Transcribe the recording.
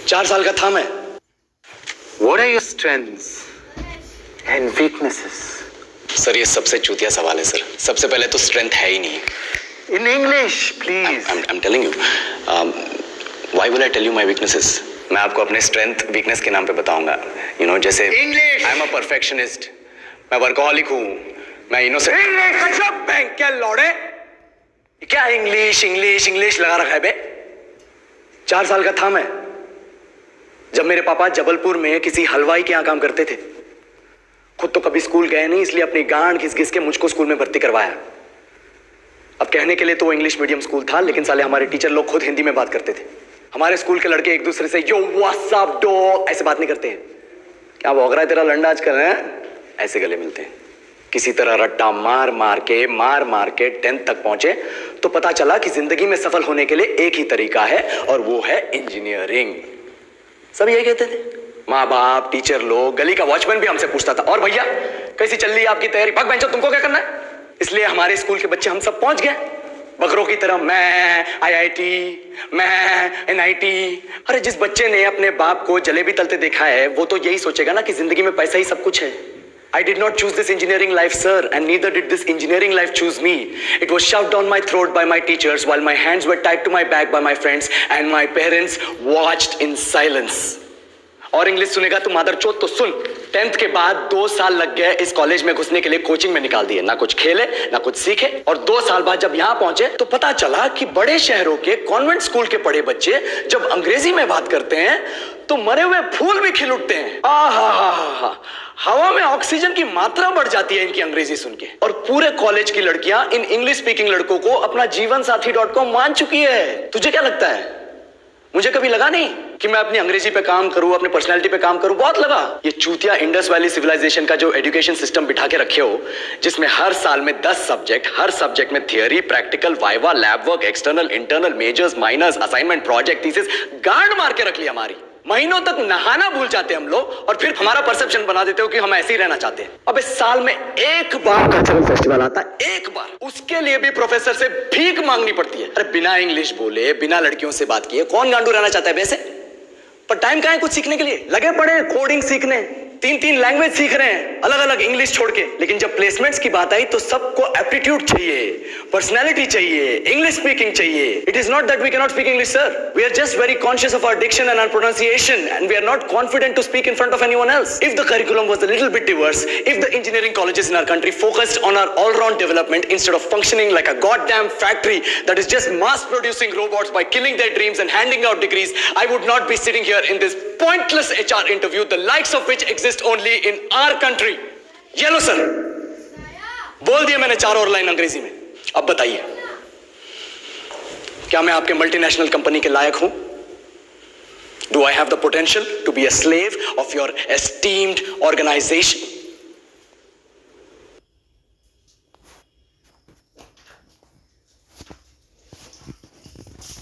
4 साल का था मैं। What are your strengths and weaknesses? Sir ये सबसे चूतिया सवाल है सर। सबसे पहले तो स्ट्रेंथ है ही नहीं। In English, please. I'm telling you. Why will I tell you my weaknesses? मैं आपको अपने स्ट्रेंथ वीकनेस के नाम पे बताऊंगा। You know, जैसे English. I'm a perfectionist. मैं वर्कोहॉलिक हूँ। मैं इनोसेंट। English. अच्छा बैंक क्या लौड़े? क्या इंग्लिश लगा रखा है बे? 4 साल का था मैं जब मेरे पापा जबलपुर में किसी हलवाई के यहाँ काम करते थे। खुद तो कभी स्कूल गए नहीं, इसलिए अपनी गांड घिस के मुझको स्कूल में भर्ती करवाया। अब कहने के लिए तो वो इंग्लिश मीडियम स्कूल था, लेकिन साले हमारे टीचर लोग खुद हिंदी में बात करते थे। हमारे स्कूल के लड़के एक दूसरे से यो व्हाट्स अप डॉग ऐसे बात नहीं करते हैं। क्या भौंक रहा है तेरा लंडा आजकल है? ऐसे गले मिलते हैं। किसी तरह रट्टा मार मार के 10th तक पहुंचे तो पता चला कि जिंदगी में सफल होने के लिए एक ही तरीका है और वो है इंजीनियरिंग। सब यही कहते थे, माँ बाप, टीचर लोग, गली का वॉचमैन भी हमसे पूछता था, और भैया कैसी चल रही है आपकी तैयारी? भाग बेंचो, तुमको क्या करना है? इसलिए हमारे स्कूल के बच्चे हम सब पहुंच गए बकरों की तरह। मैं IIT, मैं NIT। अरे जिस बच्चे ने अपने बाप को जलेबी तलते देखा है वो तो यही सोचेगा ना कि जिंदगी में पैसा ही सब कुछ है। I did not choose this engineering life, sir, and neither did this engineering life choose me. It was shoved down my throat by my teachers while my hands were tied to my back by my friends and my parents watched in silence. और English सुनेगा तो मादर चोद तो सुन। 10th के बाद 2 साल लग गए इस कॉलेज में घुसने के लिए, कोचिंग में निकाल दिए। ना कुछ खेले ना कुछ सीखे, और 2 साल बाद जब यहाँ पहुंचे तो पता चला कि बड़े शहरों के कॉन्वेंट स्कूल के पढ़े बच्चे जब अंग्रेजी में बात करते हैं तो मरे हुए फूल भी खिल उठते हैं। हवा में ऑक्सीजन की मात्रा बढ़ जाती है इनकी अंग्रेजी सुन के। और पूरे कॉलेज की लड़कियां इन इंग्लिश स्पीकिंग लड़कों को अपना जीवन साथी .com मान चुकी है। तुझे क्या लगता है? मुझे कभी लगा नहीं कि मैं अपनी अंग्रेजी पे काम करूं, अपनी पर्सनालिटी पे काम करूं। बहुत लगा। ये चूतिया इंडस वैली सिविलाइजेशन का जो एजुकेशन सिस्टम बिठा के रखे हो, जिसमें हर साल में 10 सब्जेक्ट, हर सब्जेक्ट में theory, practical, viva, lab work, external, internal, majors, minors, assignment, project, thesis, गांड मार के रख लिया हमारी। महीनों तक नहाना भूल जाते हम लोग और फिर हमारा परसेप्शन बना देते हो कि हम ऐसे ही रहना चाहते हैं। अब इस साल में एक बार कल्चरल फेस्टिवल आता है, एक बार, उसके लिए भी प्रोफेसर से भीख मांगनी पड़ती है। अरे बिना इंग्लिश बोले, बिना लड़कियों से बात किए कौन गांडू रहना चाहता है वैसे? पर टाइम कहाँ है कुछ सीखने के लिए? लगे पड़े कोडिंग सीखने, 3 लैंग्वेज सीख रहे हैं अलग अलग इंग्लिश छोड़ के। लेकिन जब प्लेसमेंट्स की बात आई तो सबको एप्टीट्यूड चाहिए, पर्सनैलिटी चाहिए, इंग्लिश स्पीकिंग चाहिए। It is not that we can not speak English, sir. We are just very conscious of our diction and our pronunciation and we are not confident to speak in front of anyone else. If the curriculum was a little bit diverse, if the engineering colleges in our country focused on our all-round development instead of functioning like a goddamn factory that is just mass producing robots by killing their dreams and handing out degrees, I would not be sitting here in this pointless HR interview, the likes of which exist only in our country. ये लो sir, बोल दिया मैंने 4 और line अंग्रेजी में। अब बताइए, क्या मैं आपके मल्टीनेशनल कंपनी के लायक हूं? Do I have the potential to be a slave of your esteemed organization?